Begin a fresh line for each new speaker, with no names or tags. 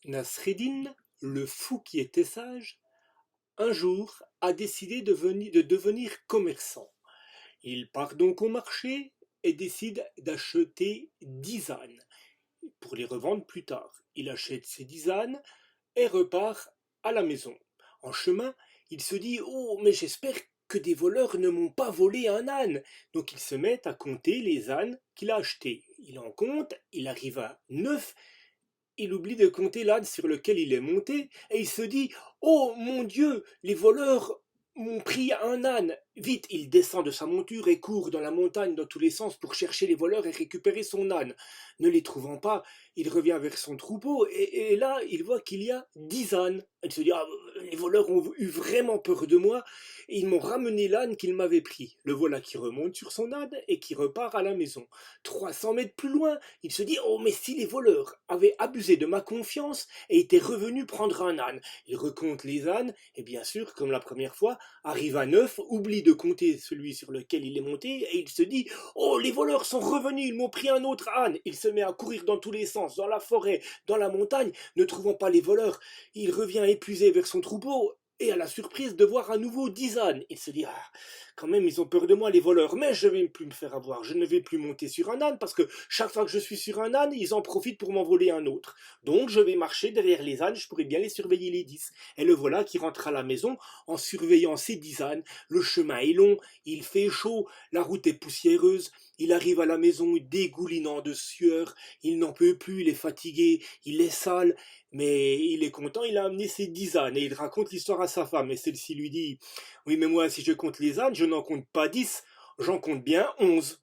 Nasreddin, le fou qui était sage, un jour a décidé de devenir commerçant. Il part donc au marché et décide d'acheter 10 ânes pour les revendre plus tard. Il achète ces 10 ânes et repart à la maison. En chemin, il se dit: Oh, mais j'espère que des voleurs ne m'ont pas volé un âne. Donc il se met à compter les ânes qu'il a achetés. Il en compte, il arrive à 9. Il oublie de compter l'âne sur lequel il est monté et il se dit: Oh mon Dieu, les voleurs m'ont pris un âne. Vite, il descend de sa monture et court dans la montagne dans tous les sens pour chercher les voleurs et récupérer son âne. Ne les trouvant pas, il revient vers son troupeau et là, il voit qu'il y a 10 ânes. Il se dit: Ah, les voleurs ont eu vraiment peur de moi et ils m'ont ramené l'âne qu'ils m'avaient pris. Le voilà qui remonte sur son âne et qui repart à la maison. 300 mètres plus loin, il se dit: Oh, mais si les voleurs avaient abusé de ma confiance et étaient revenus prendre un âne. Il recompte les ânes et bien sûr, comme la première fois, arrive à 9, oublie de compter celui sur lequel il est monté et il se dit: Oh, les voleurs sont revenus, ils m'ont pris un autre âne. Il se met à courir dans tous les sens, dans la forêt, dans la montagne, ne trouvant pas les voleurs. Il revient épuisé vers son troupeau et à la surprise de voir à nouveau 10 ânes. Il se dit: Ah, quand même, ils ont peur de moi, les voleurs, mais je vais plus me faire avoir. Je ne vais plus monter sur un âne parce que chaque fois que je suis sur un âne, ils en profitent pour m'en voler un autre. Donc, je vais marcher derrière les ânes, je pourrais bien les surveiller les 10. Et le voilà qui rentre à la maison en surveillant ses 10 ânes. Le chemin est long, il fait chaud, la route est poussiéreuse. Il arrive à la maison dégoulinant de sueur, il n'en peut plus, il est fatigué, il est sale, mais il est content, il a amené ses 10 ânes et il raconte l'histoire à sa femme. Et celle-ci lui dit: Oui, mais moi, si je compte les ânes, je n'en compte pas 10, j'en compte bien 11.